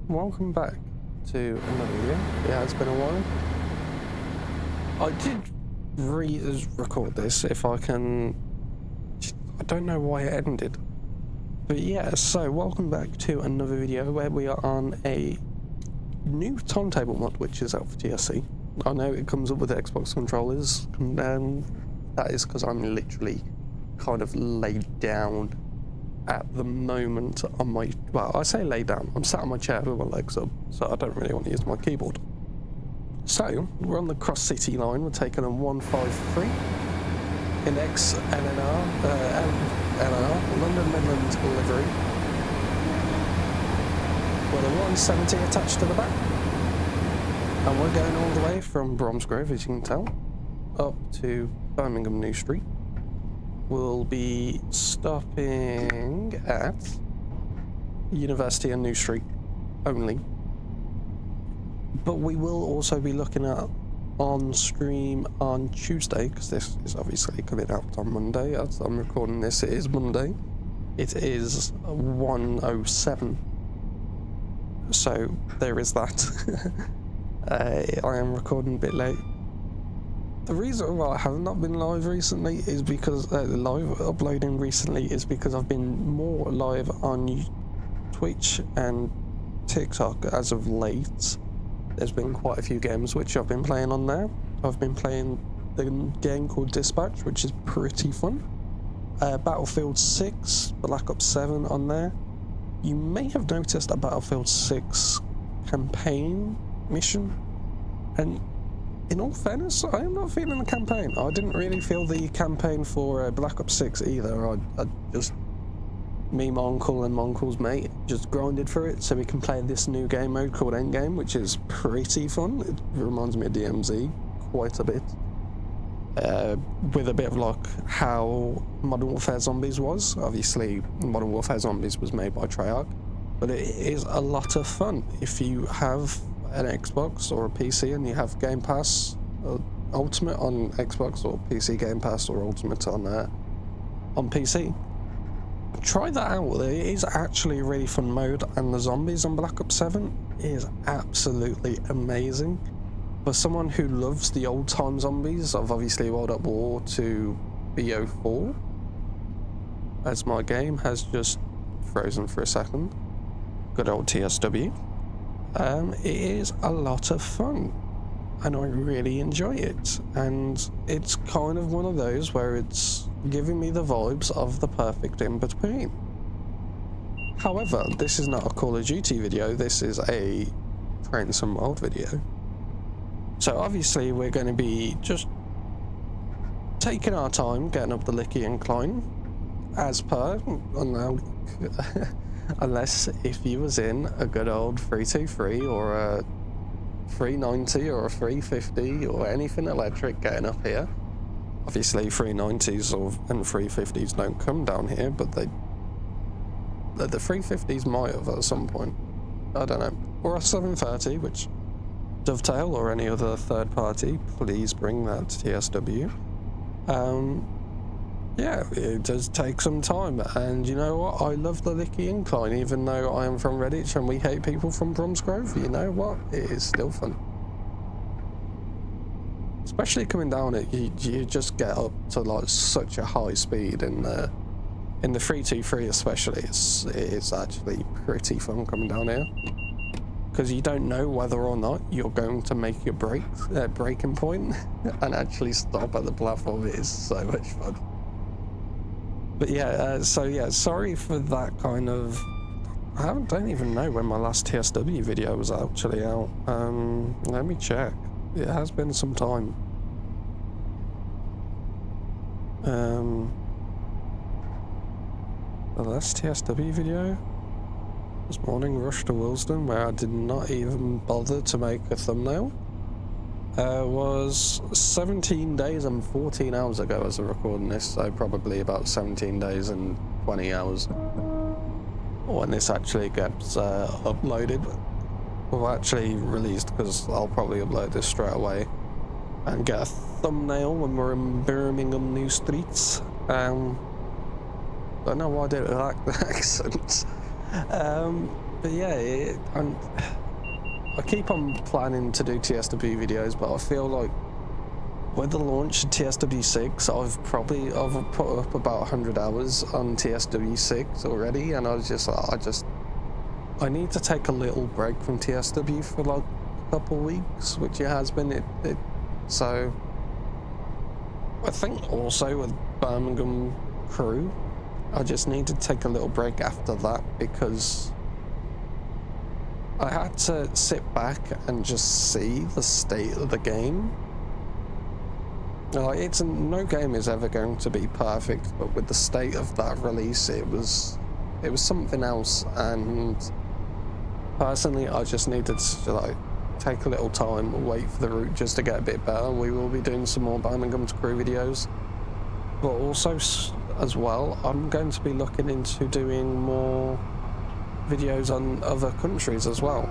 welcome back to another video. It has been a while. I did record this if I can. I don't know why it ended. But yeah, so welcome back to another video where we are on a new Timetable mod which is out for TSC. I know it comes up with Xbox controllers, and that is because I'm literally kind of laid down at the moment on my, well, I say lay down, I'm sat on my chair with my legs up, so I don't really want to use my keyboard. So, we're on the cross city line, we're taking a 153 in XNNR, NNR, London Midlands livery, with a 170 attached to the back. And we're going all the way from Bromsgrove, as you can tell, up to Birmingham New Street. We'll be stopping at University and New Street only. But we will also be looking at on stream on Tuesday, because this is obviously coming out on Monday. As I'm recording this, it is Monday. It is 1:07. So there is that. I am recording a bit late. The reason why I have not been live recently is because live uploading recently is because I've been more live on Twitch and TikTok as of late. There's been quite a few games which I've been playing on there. I've been playing the game called Dispatch, which is pretty fun. Battlefield 6, Black Ops 7 on there. You may have noticed a Battlefield 6 campaign mission, and in all fairness, I am not feeling the campaign. I didn't really feel the campaign for Black Ops 6 either. I just, me, my uncle and my uncle's mate just grinded for it so we can play this new game mode called Endgame, which is pretty fun. It reminds me of DMZ quite a bit. With a bit of like how Modern Warfare Zombies was. Obviously, Modern Warfare Zombies was made by Treyarch, but it is a lot of fun. If you have an Xbox or a PC and you have Game Pass Ultimate on Xbox, or PC Game Pass or Ultimate on PC, try that out. It is actually a really fun mode, and the zombies on Black Ops 7 is absolutely amazing. For someone who loves the old time zombies of obviously World at War to BO4, as my game has just frozen for a second, good old TSW. It is a lot of fun, and I really enjoy it, and it's kind of one of those where it's giving me the vibes of the perfect in-between. However, this is not a Call of Duty video, this is a Train Sim World video. So obviously we're going to be just taking our time getting up the Licky Incline, as per, unless if you was in a good old 323 or a 390 or a 350 or anything electric getting up here. Obviously 390s and 350s don't come down here, but the 350s might have at some point. I don't know. Or a 730, which Dovetail or any other third party, please bring that to TSW. Yeah, it does take some time, and you know what? I love the Licky Incline, even though I am from Redditch and we hate people from Bromsgrove. You know what? It is still fun. Especially coming down it, you just get up to like such a high speed in the 323 especially. It's actually pretty fun coming down here, because you don't know whether or not you're going to make your braking point and actually stop at the platform. It is so much fun. But yeah, so yeah, sorry for that kind of... I don't even know when my last TSW video was actually out. Let me check. It has been some time. The last TSW video this morning, Rush to Willesden, where I did not even bother to make a thumbnail, was 17 days and 14 hours ago as I'm recording this, so probably about 17 days and 20 hours when this actually gets uploaded, or actually released, because I'll probably upload this straight away and get a thumbnail when we're in Birmingham New Streets. Don't know why I did it like the accent. But yeah, I keep on planning to do TSW videos, but I feel like with the launch of TSW6, I've put up about 100 hours on TSW6 already, and I need to take a little break from TSW for like a couple weeks, which it has been. So I think also with Birmingham crew, I just need to take a little break after that, because I had to sit back and just see the state of the game. Like, no game is ever going to be perfect, but with the state of that release, it was something else. And personally, I just needed to like take a little time, wait for the route just to get a bit better. We will be doing some more Birmingham crew videos, but also as well, I'm going to be looking into doing more videos on other countries as well,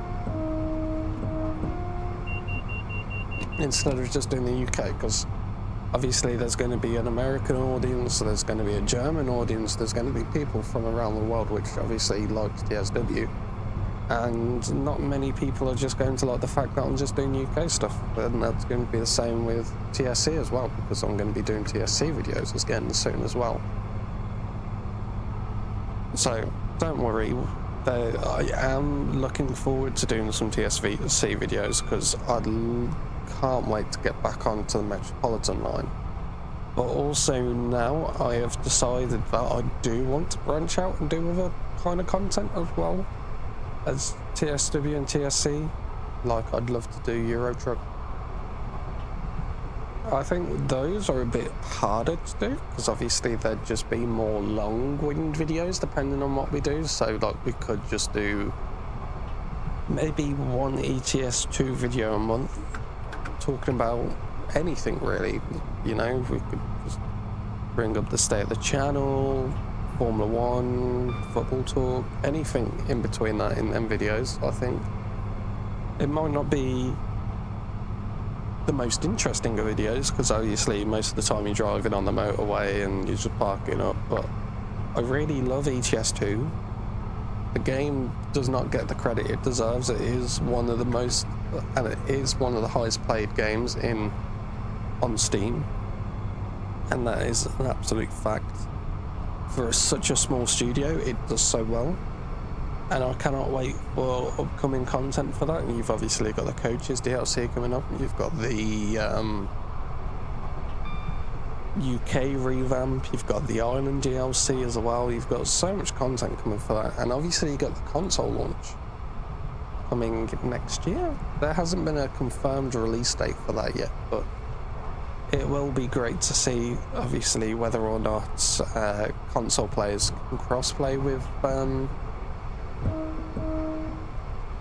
instead of just doing the UK, because obviously there's going to be an American audience, there's going to be a German audience, there's going to be people from around the world which obviously likes TSW, and not many people are just going to like the fact that I'm just doing UK stuff. And that's going to be the same with TSC as well, because I'm going to be doing TSC videos again soon as well. So don't worry, I am looking forward to doing some TSC videos, because I can't wait to get back onto the Metropolitan line. But also now I have decided that I do want to branch out and do other kind of content as well as TSW and TSC. Like, I'd love to do Euro Truck. I think those are a bit harder to do, because obviously there'd just be more long-winded videos depending on what we do. So like, we could just do maybe one ETS2 video a month, talking about anything really. You know, we could just bring up the state of the channel, Formula 1, football talk, anything in between that in them videos. I think it might not be the most interesting of videos, because obviously most of the time you're driving on the motorway and you're just parking up, but I really love ETS2. The game does not get the credit it deserves. It is one of the most, and it is one of the highest played games on Steam, and that is an absolute fact. For such a small studio, it does so well, and I cannot wait for upcoming content for that. And you've obviously got the Coaches DLC coming up, and you've got the UK revamp, you've got the Ireland DLC as well. You've got so much content coming for that, and obviously you got the console launch coming next year. There hasn't been a confirmed release date for that yet, but it will be great to see, obviously, whether or not console players can crossplay with. I'm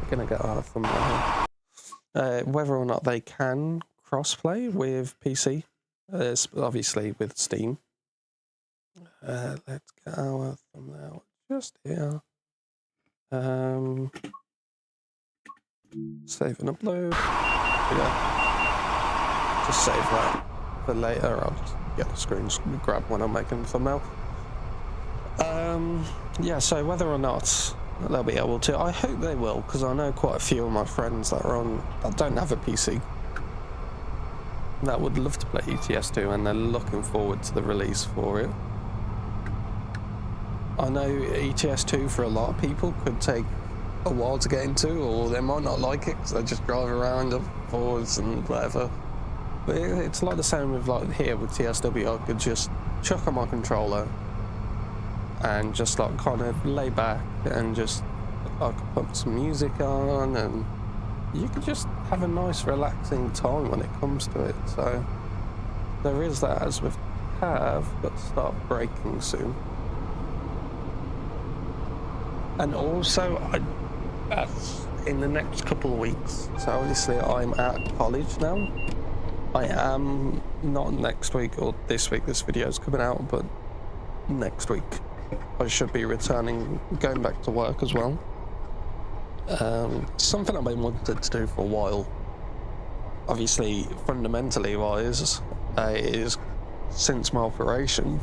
gonna get out from there. Whether or not they can crossplay with PC, obviously with Steam. Let's get our thumbnail just here. Save and upload. Yeah. Just save that for later. I'll just get the screen grab when I'm making the thumbnail. Yeah, so whether or not they'll be able to, I hope they will, because I know quite a few of my friends that don't have a PC that would love to play ETS2, and they're looking forward to the release for it. I know ETS2 for a lot of people could take a while to get into, or they might not like it because they just drive around up forwards and whatever. But it's like the same with like here with TSW. I could just chuck on my controller and just like kind of lay back, and just I could put some music on, and you could just have a nice relaxing time when it comes to it. So there is that, as we've got to start braking soon. And also in the next couple of weeks, so obviously I'm at college now. I am not next week or this week, this video is coming out, but next week I should be returning, going back to work as well. Something I've been wanting to do for a while, obviously fundamentally wise, is since my operation,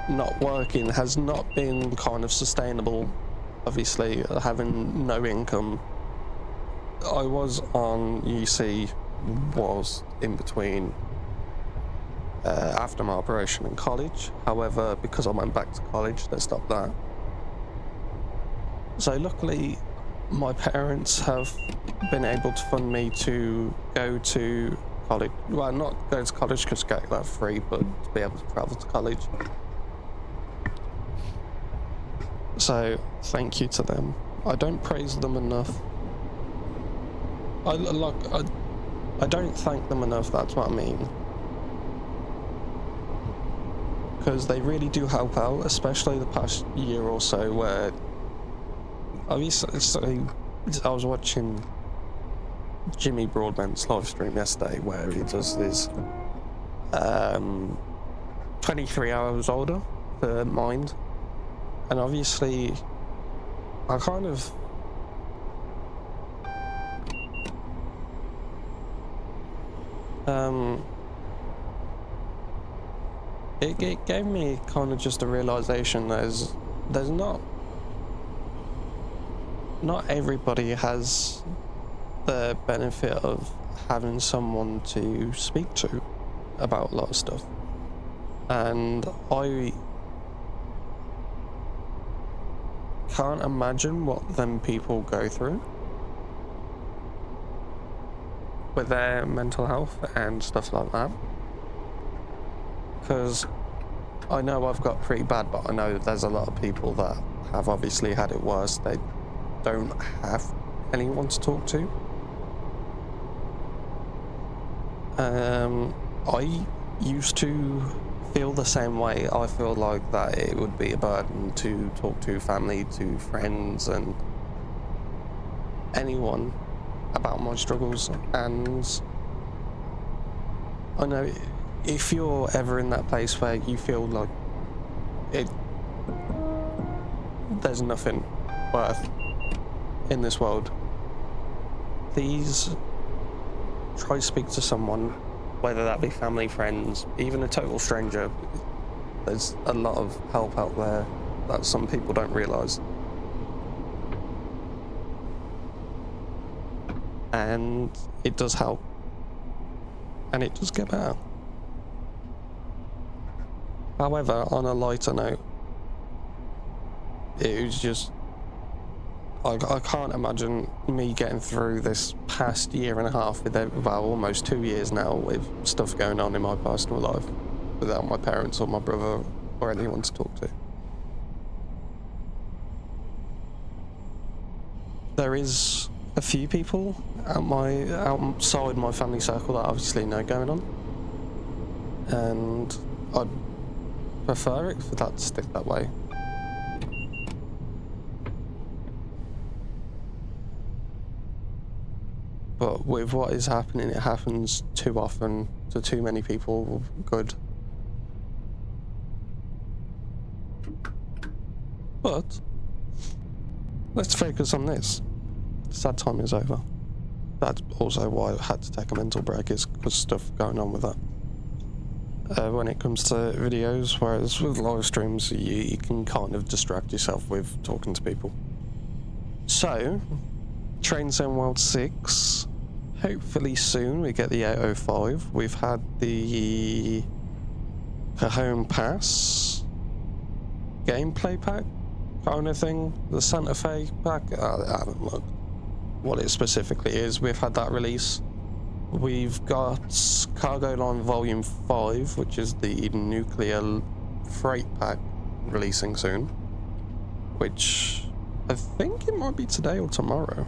not working has not been kind of sustainable obviously having no income. I was on UC, was in between after my operation and college. However, because I went back to college, they stopped that. So luckily, my parents have been able to fund me to go to college. Well, not go to college because I get that free, but to be able to travel to college. So thank you to them. I don't praise them enough. I don't thank them enough, that's what I mean. Because they really do help out, especially the past year or so, where obviously I was watching Jimmy Broadbent's live stream yesterday where he does this 23 hours older for Mind, and obviously I kind of it gave me kind of just a realization there's not everybody has the benefit of having someone to speak to about a lot of stuff, and I can't imagine what them people go through with their mental health and stuff like that. Because I know I've got pretty bad, but I know that there's a lot of people that have obviously had it worse. They don't have anyone to talk to. I used to feel the same way. I feel like that it would be a burden to talk to family, to friends, and anyone about my struggles. And I know if you're ever in that place where you feel like there's nothing worth in this world, please try to speak to someone, whether that be family, friends, even a total stranger. There's a lot of help out there that some people don't realise. And it does help. And it does get better. However, on a lighter note, it was just... I can't imagine me getting through this past year and a half with, well, almost 2 years now, with stuff going on in my personal life without my parents or my brother or anyone to talk to. There is a few people outside my family circle that I obviously know going on, and I'd prefer it for that to stick that way. But with what is happening, it happens too often to too many people. Good. But let's focus on this. Sad time is over. That's also why I had to take a mental break, is because stuff going on with that. When it comes to videos, whereas with live streams, you can kind of distract yourself with talking to people. So, Train Sim World 6, hopefully soon we get the 805. We've had the Cajon Pass gameplay pack kind of thing, the Santa Fe pack. I haven't looked what it specifically is. We've had that release. We've got Cargo Line Volume 5, which is the nuclear freight pack, releasing soon, which I think it might be today or tomorrow.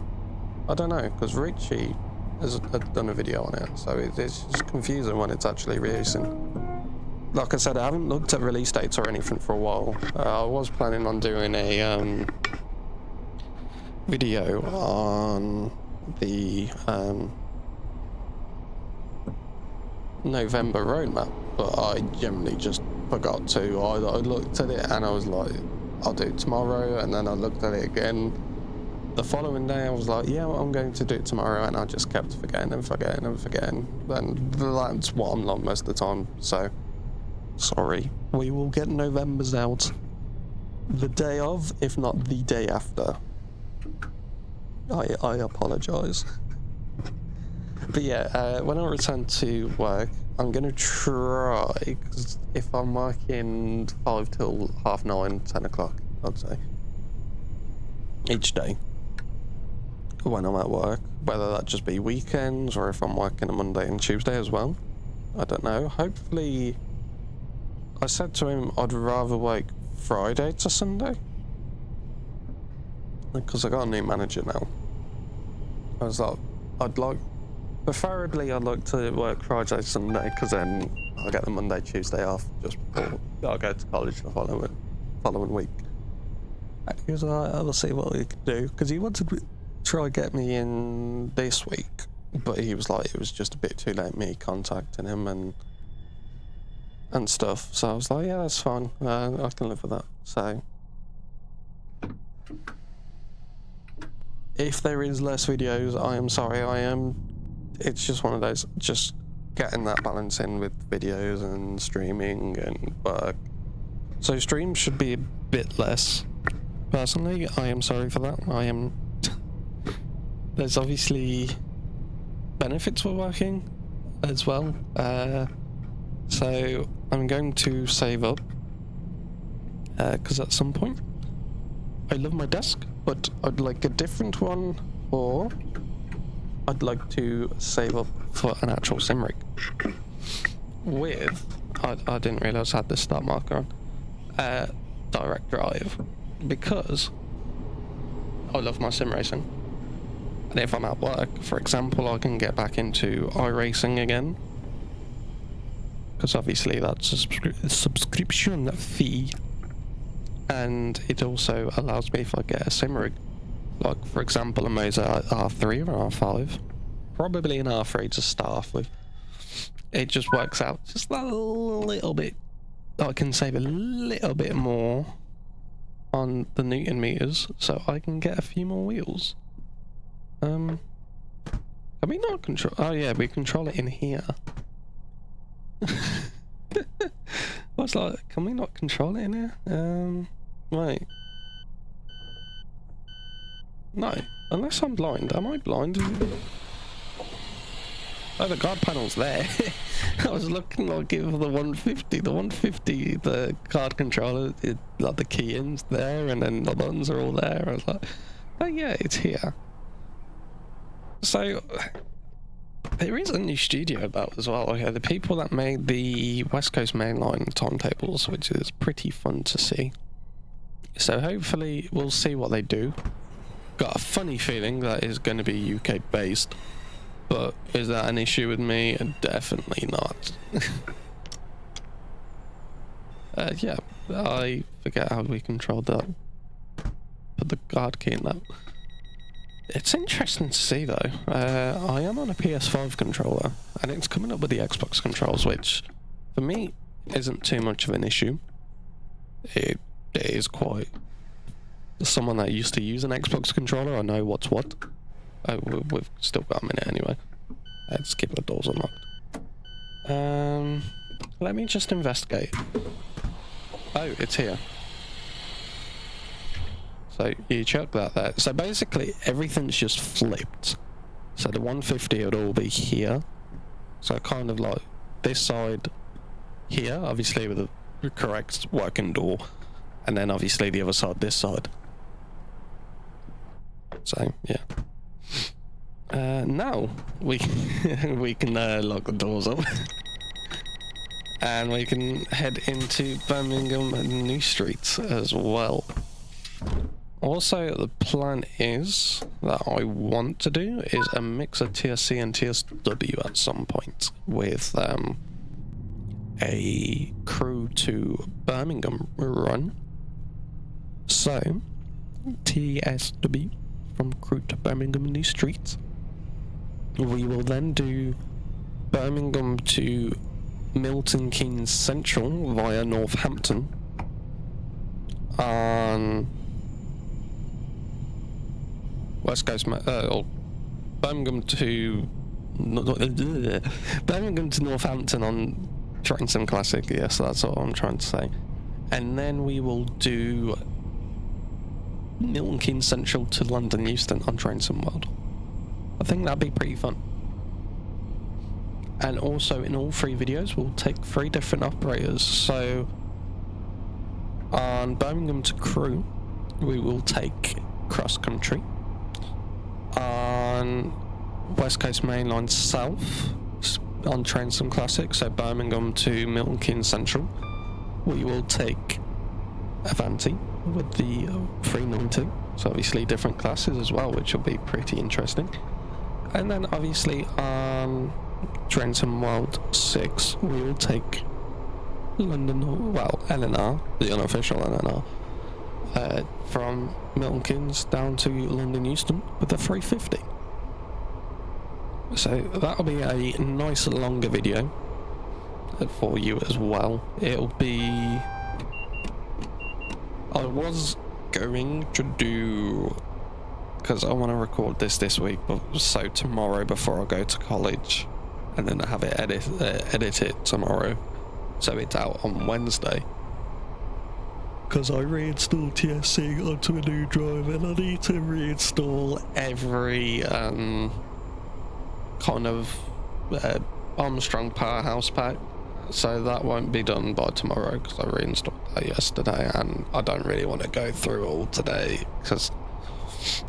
I don't know, because Richie has done a video on it, so it's just confusing when it's actually releasing. Like I said, I haven't looked at release dates or anything for a while. I was planning on doing a video on the November roadmap, but I generally just forgot to. I looked at it and I was like, I'll do it tomorrow, and then I looked at it again the following day. I was like, yeah, well, I'm going to do it tomorrow, and I just kept forgetting and forgetting and forgetting, and that's what I'm like most of the time. So sorry, we will get November's out. the day of, if not the day after. I apologise. But yeah, when I return to work, I'm going to try, because if I'm working 5 till 9:30, 10 o'clock, I'd say, each day, when I'm at work, whether that just be weekends or if I'm working a Monday and Tuesday as well, I don't know. Hopefully, I said to him I'd rather work Friday to Sunday, because I got a new manager now. I was like, preferably I'd like to work Friday, Sunday, because then I'll get the Monday, Tuesday off just before I go to college the following week. He was like, I'll see what we can do, because he wanted to try get me in this week, but he was like, it was just a bit too late me contacting him and stuff. So I was like, yeah, that's fine. I can live with that. So if there is less videos, I am sorry. It's just one of those, just getting that balance in with videos and streaming and work. So streams should be a bit less. Personally, I am sorry for that. There's obviously benefits for working as well. So I'm going to save up, because at some point I love my desk, but I'd like a different one, or I'd like to save up for an actual sim rig with, I didn't realise I had the start marker on, direct drive, because I love my sim racing. And if I'm at work, for example, I can get back into iRacing again, because obviously that's a subscription fee, and it also allows me, if I get a sim rig, like for example a Moza R3 or R5, probably an R3 to start with, it just works out just a little bit. I can save a little bit more on the Newton meters, so I can get a few more wheels. Can we not control? Oh yeah, we control it in here. I was like, can we not control it in here? Wait. No, unless I'm blind. Am I blind? Oh, the guard panel's there. I was looking like it for the 150. The 150, the card controller, like the key-ins there, and then the buttons are all there. I was like, oh yeah, it's here. So there is a new studio about as well. Okay, the people that made the West Coast mainline timetables, which is pretty fun to see. So hopefully we'll see what they do. Got a funny feeling that is going to be UK based, but is that an issue with me? Definitely not. Yeah, I forget how we controlled that. Put the guard key in that. It's interesting to see though. I am on a PS5 controller, and it's coming up with the Xbox controls, which for me isn't too much of an issue. It is quite. Someone that used to use an Xbox controller, I know what's what. We've still got a minute anyway. Let's keep the doors unlocked. Let me just investigate. Oh, it's here. So you chuck that there. So basically everything's just flipped. So the 150 would all be here. So kind of like this side here, obviously with the correct working door, and then obviously the other side, this side. So yeah. Now we we can lock the doors up, and we can head into Birmingham and New Street as well. Also, the plan is that I want to do is a mix of TSC and TSW at some point with a crew to Birmingham run. So TSW from crew to Birmingham New Street. We will then do Birmingham to Milton Keynes Central via Northampton on West Coast, or Birmingham to Northampton on Train Sim Classic. Yes, that's what I'm trying to say. And then we will do Milton Keynes Central to London Euston on Train Sim World. I think that'd be pretty fun. And also in all 3 videos we'll take 3 different operators. So on Birmingham to Crewe we will take cross country. On West Coast Main Line South on Train Sim Classic, so Birmingham to Milton Keynes Central, we will take Avanti with the 392. So obviously different classes as well, which will be pretty interesting. And then obviously on Train Sim World 6 we will take London, well, LNR, the unofficial LNR, from Milton Keynes down to London Euston with the 350. So that'll be a nice longer video for you as well. It'll be... I was going to do... because I want to record this week, but so tomorrow before I go to college, and then have it edit it tomorrow, so it's out on Wednesday. Because I reinstalled TSC onto a new drive, and I need to reinstall every kind of Armstrong Powerhouse pack, so that won't be done by tomorrow because I reinstalled that yesterday, and I don't really want to go through it all today because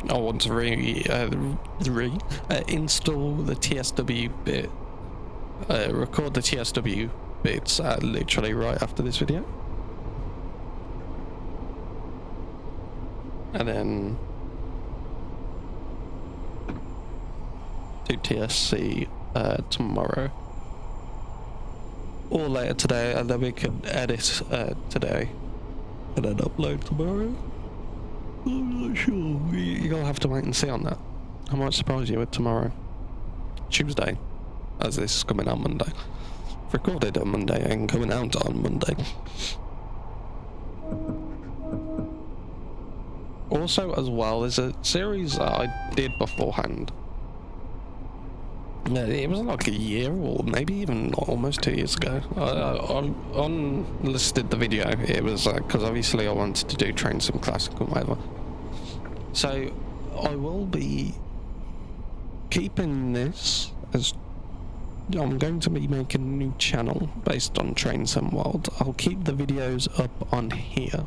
I want to install the TSW bit, record the TSW bits literally right after this video, and then do TSC tomorrow or later today, and then we can edit today and then upload tomorrow. I'm not sure. You'll have to wait and see on that. I might surprise you with tomorrow, Tuesday, as this is coming out Monday. Recorded on Monday and coming out on Monday. Also, as well, there's a series that I did beforehand. It was like a year or maybe even almost 2 years ago. I unlisted the video. It was because obviously I wanted to do Train Sim Classic or whatever. So I will be keeping this as... I'm going to be making a new channel based on Train Sim World. I'll keep the videos up on here.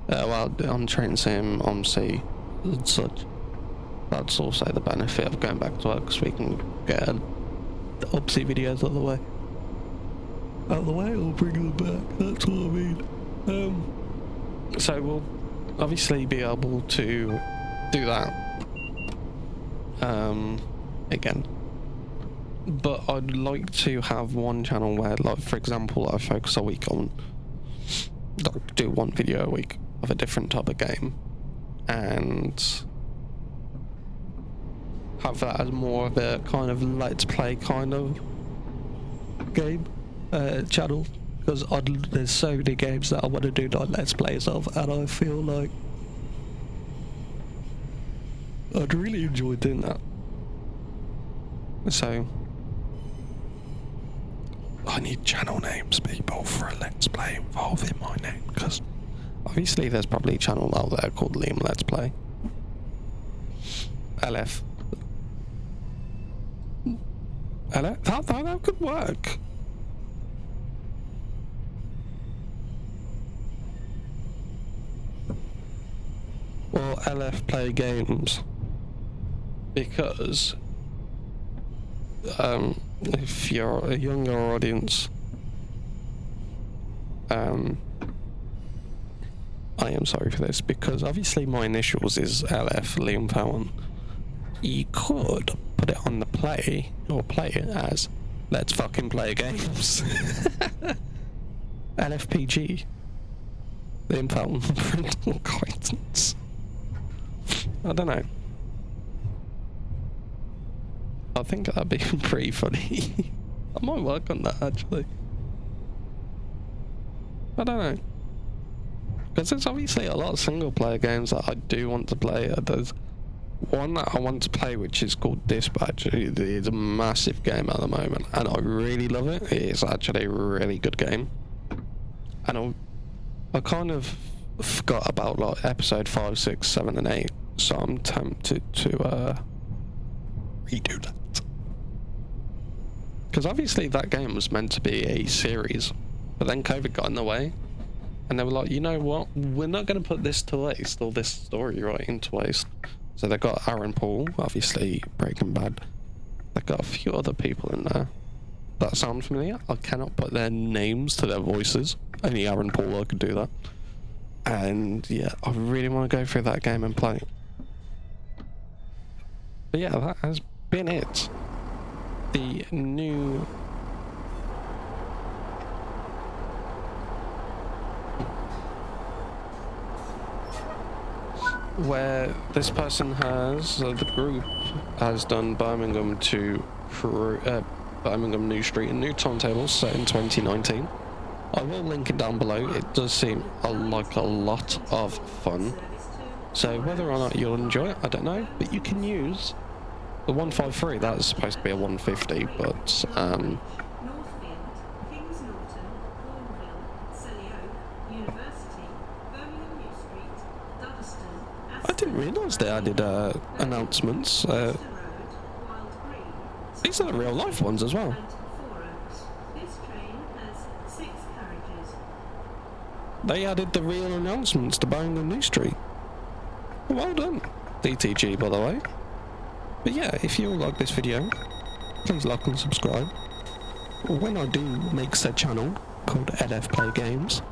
Well, on Train Sim, on C, and such. That's also the benefit of going back to work, because we can get the OBSI videos out of the way. Out of the way, or bring them back, that's what I mean. So we'll obviously be able to do that. Again. But I'd like to have one channel where, like, for example, I focus a week on, like, do one video a week of a different type of game, and have that as more of a kind of let's play kind of game channel, because there's so many games that I want to do like let's plays of, and I feel like I'd really enjoy doing that. So I need channel names, people, for a let's play involving my name, because obviously there's probably a channel out there called Liam Let's Play. LF. That could work. Or LF Play Games, because if you're a younger audience, I am sorry for this, because obviously my initials is LF, Liam Fallon. You could put it on the play, or play it as Let's Fucking Play Games. LFPG. Liam Fallon, parental acquaintance. I don't know. I think that'd be pretty funny. I might work on that, actually. I don't know. Because there's obviously a lot of single player games that I do want to play. There's one that I want to play which is called Dispatch. It's a massive game at the moment, and I really love it. It's actually a really good game. And I forgot about like episode 5, 6, 7, and 8, so I'm tempted to redo that. Because obviously that game was meant to be a series, but then COVID got in the way, and they were like, you know what, we're not going to put this to waste, or this story writing to waste. So they got Aaron Paul, obviously Breaking Bad. They got a few other people in there that sound familiar. I cannot put their names to their voices. Only Aaron Paul could do that. And yeah, I really want to go through that game and play it. But yeah, that has been it. The new where this person has the group has done Birmingham to Birmingham New Street and new Timetable set in 2019. I will link it down below. It does seem like a lot of fun. So whether or not you'll enjoy it, I don't know. But you can use the 153. That is supposed to be a 150, but I didn't realise they added announcements. These are the real life ones as well. They added the real announcements to Birmingham New Street. Well done, DTG, by the way. But yeah, if you like this video, please like and subscribe. When I do make said channel called LF Play Games,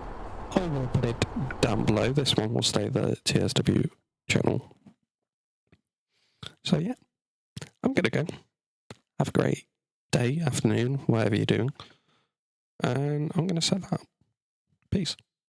I will put it down below. This one will stay the TSW channel. So yeah, I'm gonna go. Have a great day, afternoon, whatever you're doing. And I'm gonna set that up. Peace.